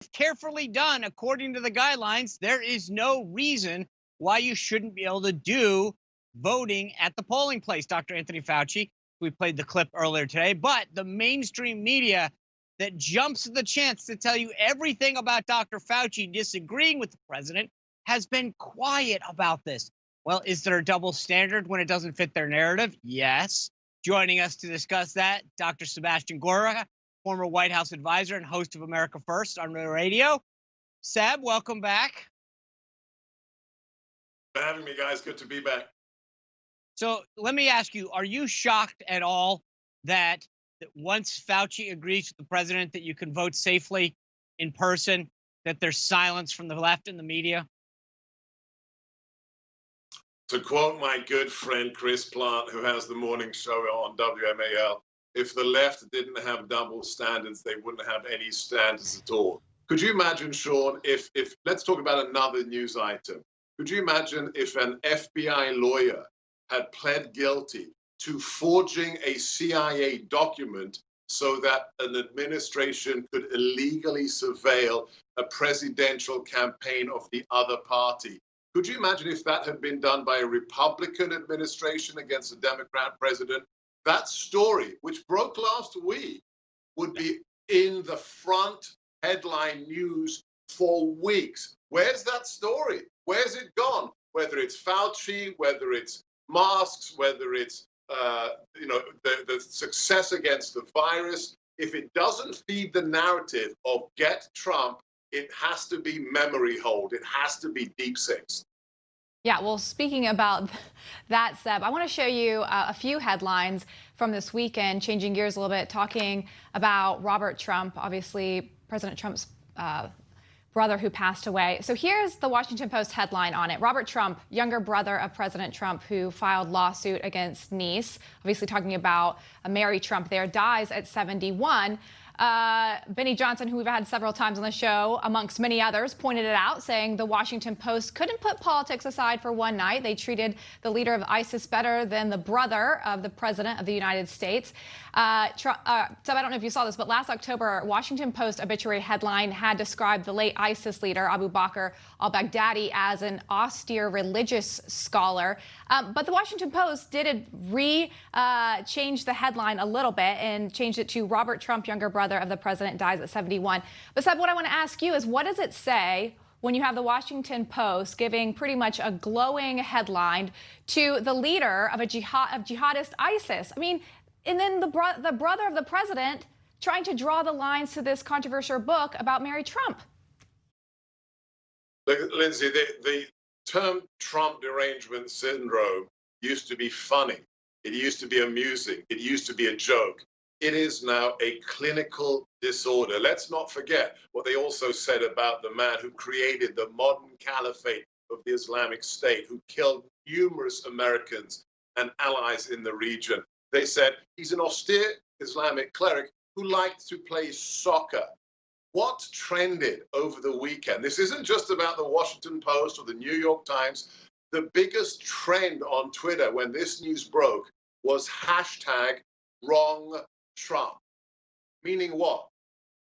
carefully done according to the guidelines, there is no reason why you shouldn't be able to do voting at the polling place, Dr. Anthony Fauci. We played the clip earlier today, but the mainstream media that jumps at the chance to tell you everything about Dr. Fauci disagreeing with the president has been quiet about this. Well, is there a double standard when it doesn't fit their narrative? Yes. Joining us to discuss that, Dr. Sebastian Gorka, former White House advisor and host of America First on the radio. Seb, welcome back. For having me, guys. Good to be back. So let me ask you, are you shocked at all that once Fauci agrees with the president that you can vote safely in person, that there's silence from the left and the media? To quote my good friend Chris Plant, who has the morning show on WMAL, if the left didn't have double standards, they wouldn't have any standards at all. Could you imagine, Sean, if let's talk about another news item. Could you imagine if an FBI lawyer had pled guilty to forging a CIA document so that an administration could illegally surveil a presidential campaign of the other party? Could you imagine if that had been done by a Republican administration against a Democrat president? That story, which broke last week, would be in the front headline news for weeks. Where's that story? Where's it gone? Whether it's Fauci, whether it's masks, whether it's the success against the virus, if it doesn't feed the narrative of get Trump, it has to be memory hold. It has to be deep six. Yeah, well, speaking about that, Seb, I want to show you a few headlines from this weekend, changing gears a little bit, talking about Robert Trump, obviously President Trump's brother who passed away. So here's the Washington Post headline on it. Robert Trump, younger brother of President Trump, who filed lawsuit against niece, obviously talking about Mary Trump there, dies at 71. Benny Johnson, who we've had several times on the show, amongst many others, pointed it out, saying the Washington Post couldn't put politics aside for one night. They treated the leader of ISIS better than the brother of the president of the United States. So I don't know if you saw this, but last October, Washington Post obituary headline had described the late ISIS leader, Abu Bakr al-Baghdadi, as an austere religious scholar. But the Washington Post did change the headline a little bit and changed it to Robert Trump, younger brother of the president, dies at 71. But Seb, what I want to ask you is, what does it say when you have the Washington Post giving pretty much a glowing headline to the leader of jihadist ISIS? I mean, and then the brother of the president trying to draw the lines to this controversial book about Mary Trump. Look, Lyndsay, the term Trump derangement syndrome used to be funny. It used to be amusing. It used to be a joke. It is now a clinical disorder. Let's not forget what they also said about the man who created the modern caliphate of the Islamic State, who killed numerous Americans and allies in the region. They said he's an austere Islamic cleric who liked to play soccer. What trended over the weekend? This isn't just about the Washington Post or the New York Times. The biggest trend on Twitter when this news broke was hashtag wrong Trump. Meaning what?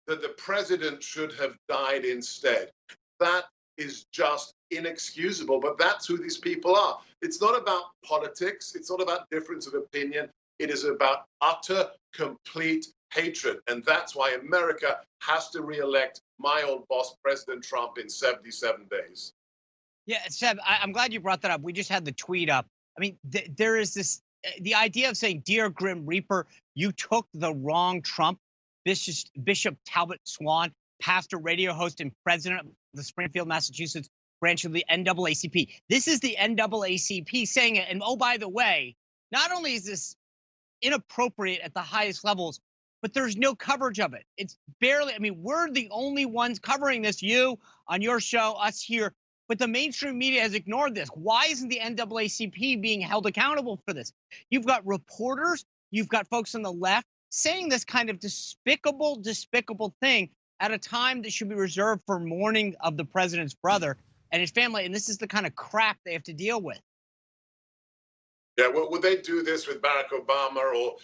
That the president should have died instead. That is just inexcusable, but that's who these people are. It's not about politics. It's not about difference of opinion. It is about utter, complete hatred. And that's why America has to re-elect my old boss, President Trump, in 77 days. Yeah, Seb, I'm glad you brought that up. We just had the tweet up. I mean, there is this, the idea of saying, dear Grim Reaper, you took the wrong Trump. Bishop Talbot Swan, pastor, radio host, and president of the Springfield, Massachusetts branch of the NAACP. This is the NAACP saying it. And oh, by the way, not only is this inappropriate at the highest levels, but there's no coverage of it. It's barely, I mean, we're the only ones covering this, you on your show, us here, but the mainstream media has ignored this. Why isn't the NAACP being held accountable for this? You've got reporters, you've got folks on the left saying this kind of despicable thing at a time that should be reserved for mourning of the president's brother and his family. And this is the kind of crap they have to deal with. Yeah, well, would they do this with Barack Obama or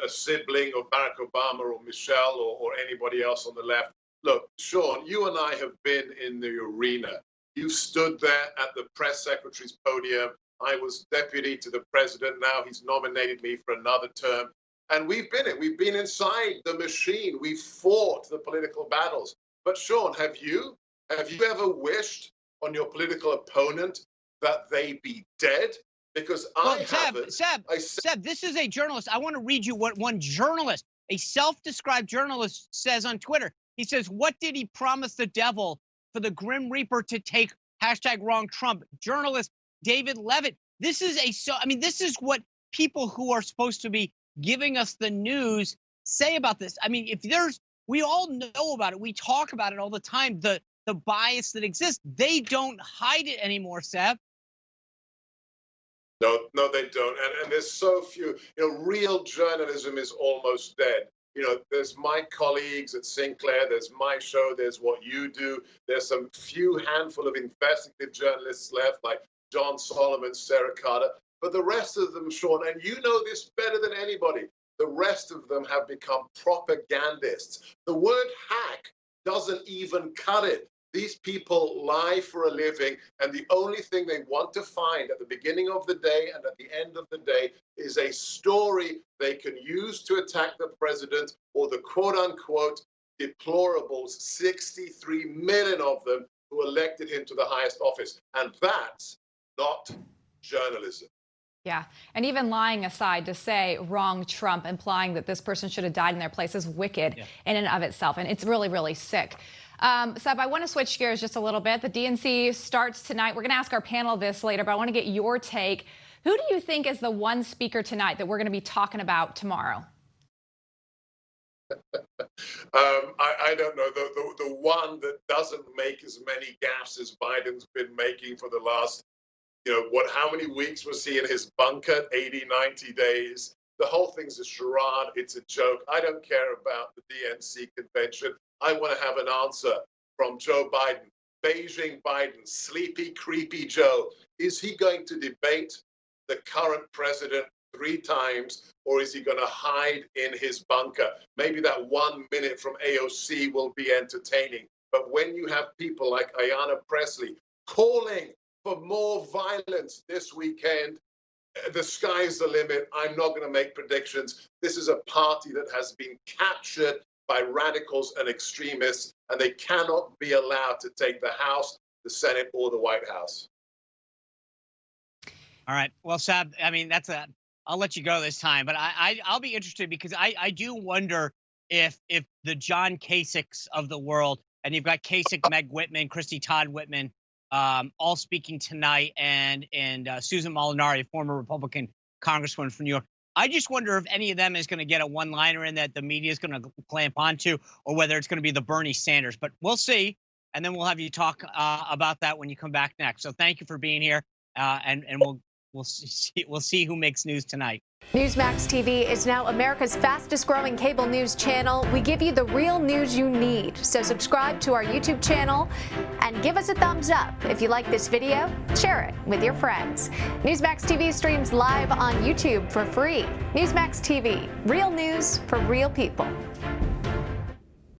a sibling of Barack Obama or Michelle or anybody else on the left? Look, Sean, you and I have been in the arena. You stood there at the press secretary's podium. I was deputy to the president. Now he's nominated me for another term. And we've been inside the machine. We've fought the political battles. But Sean, have you ever wished on your political opponent that they be dead? Because I haven't. Seb, this is a journalist. I want to read you what one journalist, a self-described journalist, says on Twitter. He says, "What did he promise the devil for the Grim Reaper to take #wrong Trump?" Journalist David Levitt. This is this is what people who are supposed to be giving us the news say about this. I mean, we all know about it. We talk about it all the time. The bias that exists. They don't hide it anymore, Seb. No, they don't. And there's so few. Real journalism is almost dead. There's my colleagues at Sinclair, there's my show, there's what you do. There's some few handful of investigative journalists left, like John Solomon, Sarah Carter. But the rest of them, Sean, and you know this better than anybody, the rest of them have become propagandists. The word hack doesn't even cut it. These people lie for a living, and the only thing they want to find at the beginning of the day and at the end of the day is a story they can use to attack the president or the quote-unquote deplorables, 63 million of them who elected him to the highest office. And that's not journalism. Yeah, and even lying aside, to say wrong Trump, implying that this person should have died in their place, is wicked in and of itself, and it's really, really sick. Seb, I want to switch gears just a little bit. The DNC starts tonight. We're going to ask our panel this later, but I want to get your take. Who do you think is the one speaker tonight that we're going to be talking about tomorrow? I don't know. The one that doesn't make as many gaffes as Biden's been making for the last, how many weeks was he in his bunker? 80, 90 days. The whole thing's a charade. It's a joke. I don't care about the DNC convention. I want to have an answer from Joe Biden. Beijing Biden, sleepy, creepy Joe. Is he going to debate the current president 3 times, or is he going to hide in his bunker? Maybe that 1 minute from AOC will be entertaining. But when you have people like Ayanna Pressley calling for more violence this weekend, the sky's the limit. I'm not going to make predictions. This is a party that has been captured by radicals and extremists, and they cannot be allowed to take the House, the Senate, or the White House. All right. Well, Sab, I'll let you go this time, but I'll be interested because I do wonder if the John Kasichs of the world, and you've got Kasich, Meg Whitman, Christy Todd Whitman, all speaking tonight, and Susan Molinari, a former Republican congresswoman from New York. I just wonder if any of them is going to get a one-liner in that the media is going to clamp onto, or whether it's going to be the Bernie Sanders. But we'll see, and then we'll have you talk about that when you come back next. So thank you for being here, and we'll see who makes news tonight. Newsmax TV is now America's fastest-growing cable news channel. We give you the real news you need. So subscribe to our YouTube channel and give us a thumbs up. If you like this video, share it with your friends. Newsmax TV streams live on YouTube for free. Newsmax TV, real news for real people.